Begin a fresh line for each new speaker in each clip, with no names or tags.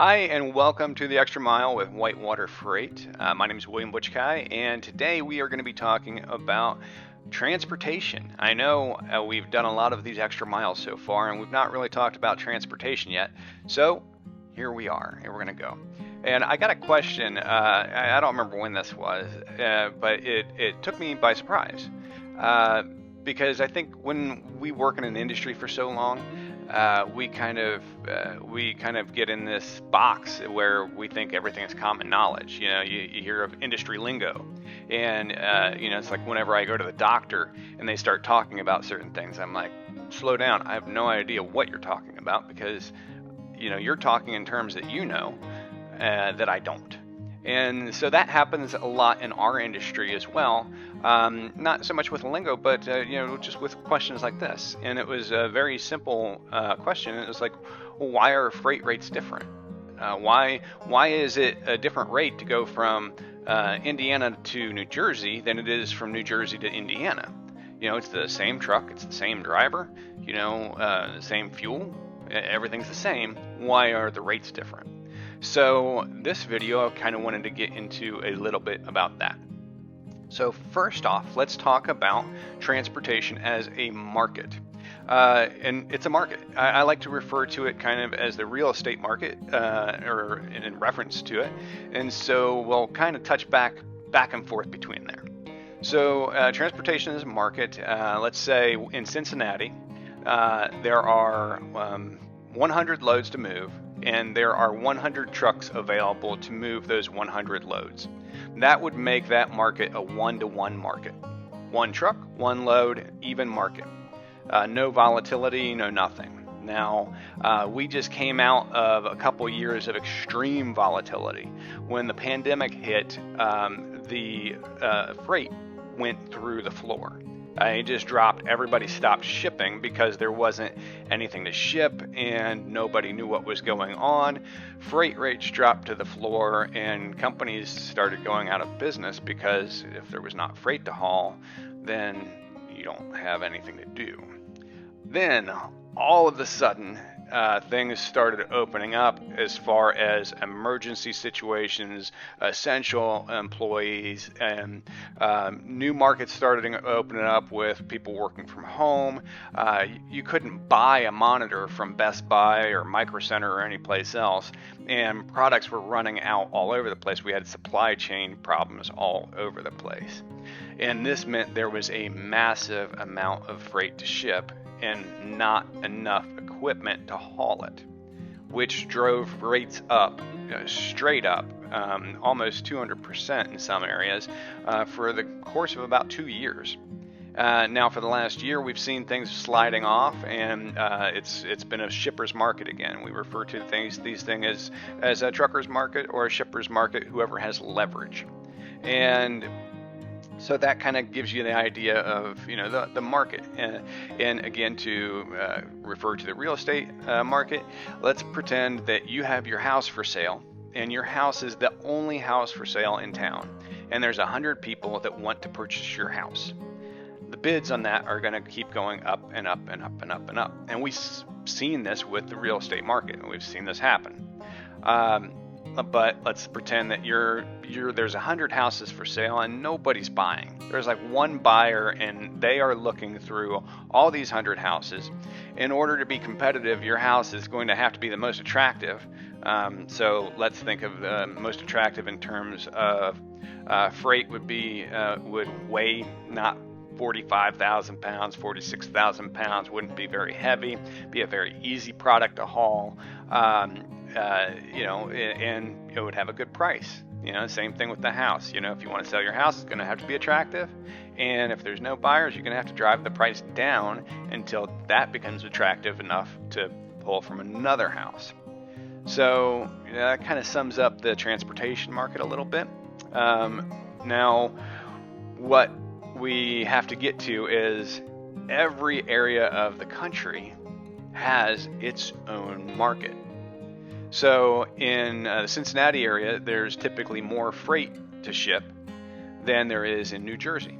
Hi, and welcome to the Extra Mile with Whitewater Freight. My name is William Butchkai, and today we are going to be talking about transportation. I know we've done a lot of these extra miles so far, and we've not really talked about transportation yet. So here we are, and we're going to go. And I got a question. I don't remember when this was, but it took me by surprise. Because I think when we work in an industry for so long, we kind of get in this box where we think everything is common knowledge. You hear of industry lingo, and it's like whenever I go to the doctor and they start talking about certain things, I'm like, slow down. I have no idea what you're talking about because you're talking in terms that that I don't. And so that happens a lot in our industry as well. Not so much with lingo, but just with questions like this. And it was a very simple question. It was like, well, why are freight rates different? Why is it a different rate to go from Indiana to New Jersey than it is from New Jersey to Indiana? It's the same truck, it's the same driver, the same fuel, everything's the same. Why are the rates different? So this video, I kind of wanted to get into a little bit about that. So first off, let's talk about transportation as a market. And it's a market. I like to refer to it kind of as the real estate market, or in reference to it. And so we'll kind of touch back and forth between there. So transportation is a market. Let's say in Cincinnati, there are 100 loads to move, and there are 100 trucks available to move those 100 loads. That would make that market a 1-to-1 market. One truck, one load, even market. No volatility, no nothing. Now, we just came out of a couple years of extreme volatility. When the pandemic hit, the freight went through the floor. It just dropped. Everybody stopped shipping because there wasn't anything to ship and nobody knew what was going on. Freight rates dropped to the floor and companies started going out of business because if there was not freight to haul, then you don't have anything to do. Then all of a sudden, things started opening up as far as emergency situations, essential employees, and new markets started opening up with people working from home. You couldn't buy a monitor from Best Buy or Micro Center or any place else, and products were running out all over the place. We had supply chain problems all over the place. And this meant there was a massive amount of freight to ship and not enough equipment to haul it, which drove rates up, straight up, almost 200% in some areas, for the course of about 2 years. Now, for the last year, we've seen things sliding off, and it's been a shipper's market again. We refer to these things as a trucker's market or a shipper's market, whoever has leverage. And so that kind of gives you the idea of the market. And again, to refer to the real estate market, let's pretend that you have your house for sale, and your house is the only house for sale in town, and there's 100 people that want to purchase your house. The bids on that are going to keep going up and up and up and up and up. And we've seen this with the real estate market, and we've seen this happen. But let's pretend that there's 100 houses for sale and nobody's buying. There's like one buyer, and they are looking through all these 100 houses. In order to be competitive, your house is going to have to be the most attractive. So let's think of the most attractive in terms of freight would weigh not 45,000 pounds, 46,000 pounds, wouldn't be very heavy, be a very easy product to haul. And it would have a good price. Same thing with the house. If you want to sell your house, it's going to have to be attractive. And if there's no buyers, you're going to have to drive the price down until that becomes attractive enough to pull from another house. So that kind of sums up the transportation market a little bit. Now, what we have to get to is every area of the country has its own market. So in the Cincinnati area, there's typically more freight to ship than there is in New Jersey.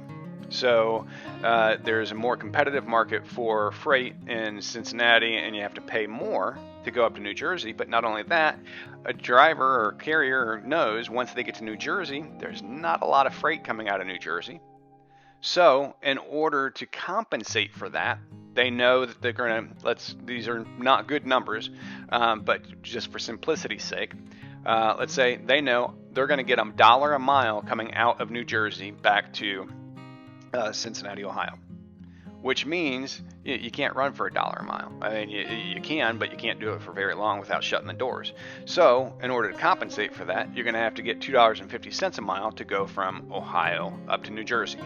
So there's a more competitive market for freight in Cincinnati, and you have to pay more to go up to New Jersey. But not only that, a driver or carrier knows once they get to New Jersey, there's not a lot of freight coming out of New Jersey. So in order to compensate for that, they know that they're going to, these are not good numbers, but just for simplicity's sake, let's say they know they're going to get $1 a mile coming out of New Jersey back to Cincinnati, Ohio, which means you can't run for $1 a mile. I mean, you can, but you can't do it for very long without shutting the doors. So in order to compensate for that, you're going to have to get $2.50 a mile to go from Ohio up to New Jersey.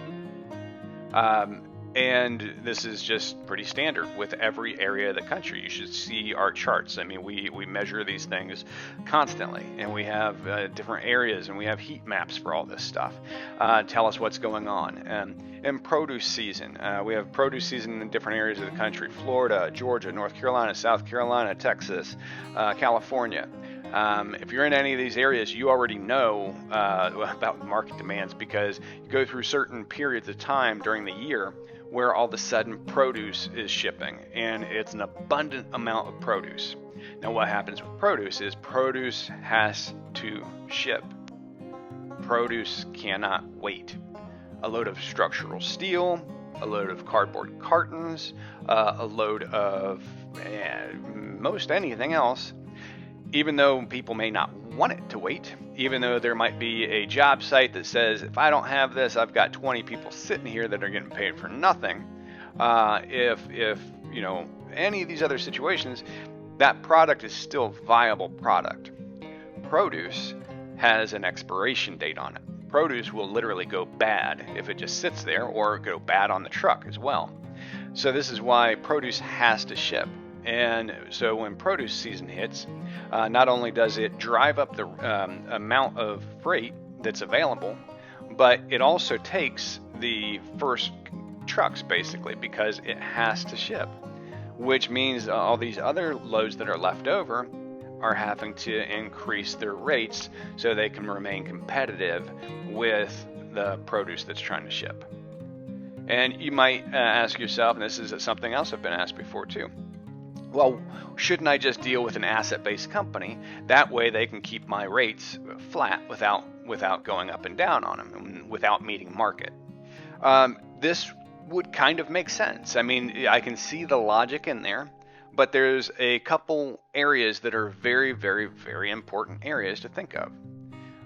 And this is just pretty standard with every area of the country. You should see our charts. I mean, we measure these things constantly, and we have different areas, and we have heat maps for all this stuff. Tell us what's going on. In produce season, we have produce season in different areas of the country: Florida, Georgia, North Carolina, South Carolina, Texas, California. If you're in any of these areas, you already know about market demands, because you go through certain periods of time during the year where all of a sudden produce is shipping, and it's an abundant amount of produce. Now what happens with produce is produce has to ship. Produce cannot wait. A load of structural steel, a load of cardboard cartons, a load of most anything else, even though people may not want it to wait, even though there might be a job site that says, if I don't have this, I've got 20 people sitting here that are getting paid for nothing. If you know, any of these other situations, that product is still a viable product. Produce has an expiration date on it. Produce will literally go bad if it just sits there, or go bad on the truck as well. So this is why produce has to ship. And so when produce season hits, not only does it drive up the amount of freight that's available, but it also takes the first trucks, basically, because it has to ship, which means all these other loads that are left over are having to increase their rates so they can remain competitive with the produce that's trying to ship. And you might ask yourself, and this is something else I've been asked before too, well, shouldn't I just deal with an asset-based company? That way they can keep my rates flat without going up and down on them, and without meeting market. This would kind of make sense. I mean, I can see the logic in there, but there's a couple areas that are very, very, very important areas to think of.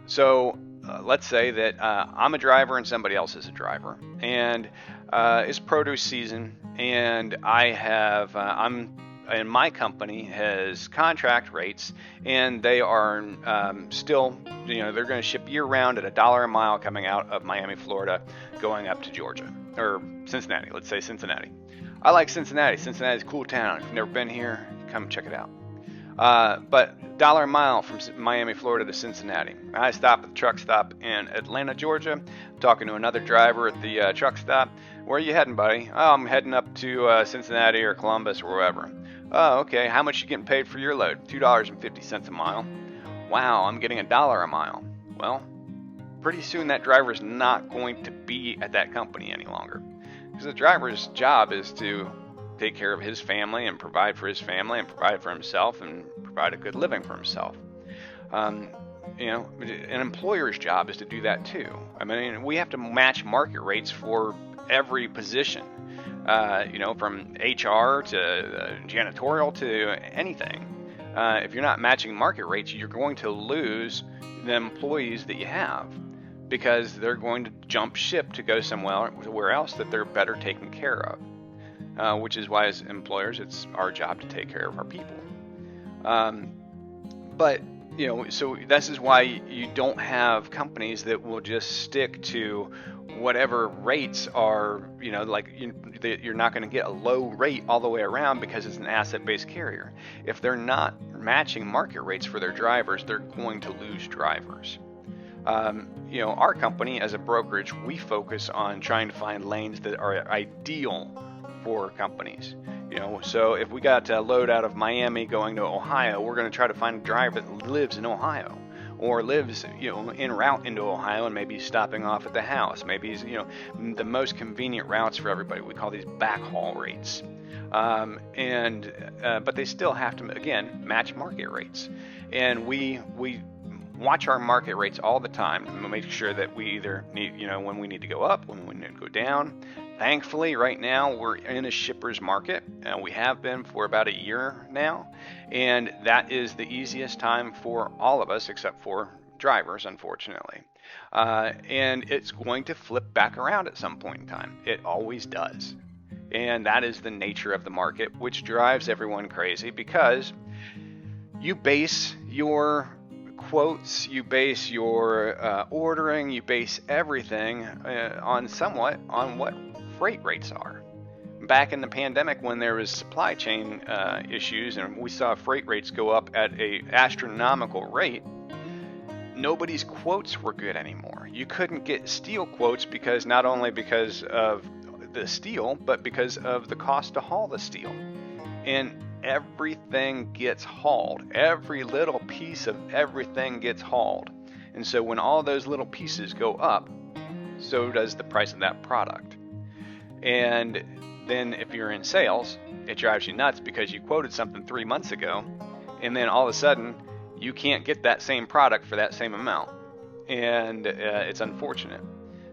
So let's say that I'm a driver and somebody else is a driver, and it's produce season, and and my company has contract rates, and they are still, they're going to ship year round at $1 a mile coming out of Miami, Florida, going up to Georgia, or Cincinnati. Let's say Cincinnati. I like Cincinnati. Cincinnati's a cool town. If you've never been here, come check it out. But $1 a mile from Miami, Florida to Cincinnati. I stop at the truck stop in Atlanta, Georgia. I'm talking to another driver at the truck stop. Where are you heading, buddy? Oh, I'm heading up to Cincinnati or Columbus or wherever. Oh, okay. How much you getting paid for your load? $2.50 a mile. Wow, I'm getting $1 a mile. Well, pretty soon that driver's not going to be at that company any longer, because the driver's job is to take care of his family and provide for his family and provide for himself and provide a good living for himself. An employer's job is to do that too. I mean, we have to match market rates for every position, from HR to janitorial to anything. If you're not matching market rates, you're going to lose the employees that you have, because they're going to jump ship to go somewhere else that they're better taken care of, which is why as employers, it's our job to take care of our people. So this is why you don't have companies that will just stick to whatever rates are, you're not going to get a low rate all the way around because it's an asset-based carrier. If they're not matching market rates for their drivers, they're going to lose drivers. Our company as a brokerage, we focus on trying to find lanes that are ideal for companies. So if we got a load out of Miami going to Ohio, we're going to try to find a driver that lives in Ohio, or lives, en route into Ohio and maybe stopping off at the house. Maybe he's, the most convenient routes for everybody. We call these backhaul rates. But they still have to, again, match market rates. And we watch our market rates all the time to make sure that we either need, when we need to go up, when we need to go down. Thankfully, right now we're in a shipper's market. We have been for about a year now, and that is the easiest time for all of us, except for drivers, unfortunately. And it's going to flip back around at some point in time. It always does. And that is the nature of the market, which drives everyone crazy because you base your quotes, you base your ordering, you base everything on what freight rates are. Back in the pandemic, when there was supply chain issues and we saw freight rates go up at an astronomical rate, nobody's quotes were good anymore. You couldn't get steel quotes because not only because of the steel, but because of the cost to haul the steel. And everything gets hauled. Every little piece of everything gets hauled. And so when all those little pieces go up, so does the price of that product. And then if you're in sales, it drives you nuts because you quoted something 3 months ago, and then all of a sudden you can't get that same product for that same amount. And it's unfortunate.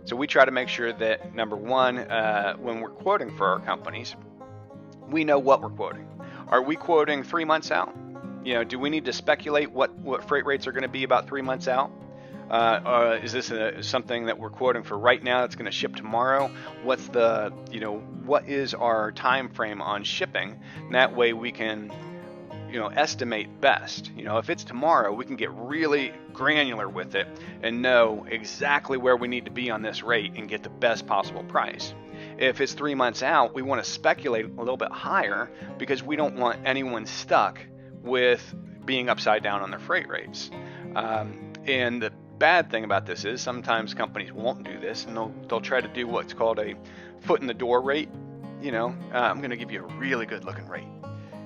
So we try to make sure that, number one, when we're quoting for our companies, we know what we're quoting. Are we quoting 3 months out? Do we need to speculate what freight rates are going to be about 3 months out? Is this something that we're quoting for right now that's going to ship tomorrow? What is our time frame on shipping? And that way we can, estimate best. If it's tomorrow, we can get really granular with it and know exactly where we need to be on this rate and get the best possible price. If it's 3 months out, we want to speculate a little bit higher because we don't want anyone stuck with being upside down on their freight rates. And the bad thing about this is sometimes companies won't do this, and they'll try to do what's called a foot in the door rate. I'm going to give you a really good looking rate.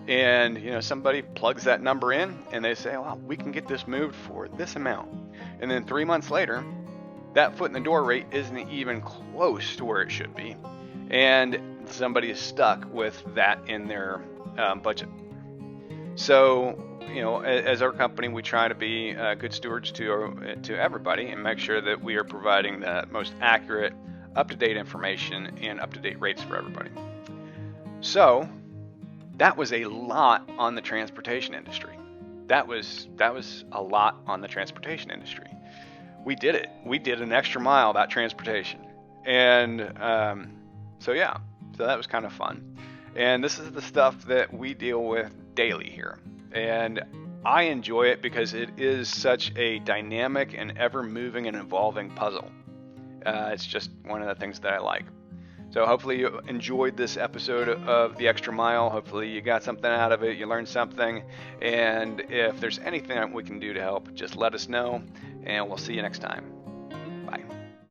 And somebody plugs that number in and they say, well, we can get this moved for this amount. And then 3 months later, that foot in the door rate isn't even close to where it should be. And somebody is stuck with that in their budget. So, as our company, we try to be good stewards to everybody and make sure that we are providing the most accurate, up-to-date information and up-to-date rates for everybody. So that was a lot on the transportation industry. That was a lot on the transportation industry. We did it. We did an extra mile about transportation. And so that was kind of fun. And this is the stuff that we deal with daily here. And I enjoy it because it is such a dynamic and ever-moving and evolving puzzle. It's just one of the things that I like. So hopefully you enjoyed this episode of The Extra Mile. Hopefully you got something out of it, you learned something. And if there's anything that we can do to help, just let us know, and we'll see you next time. Bye.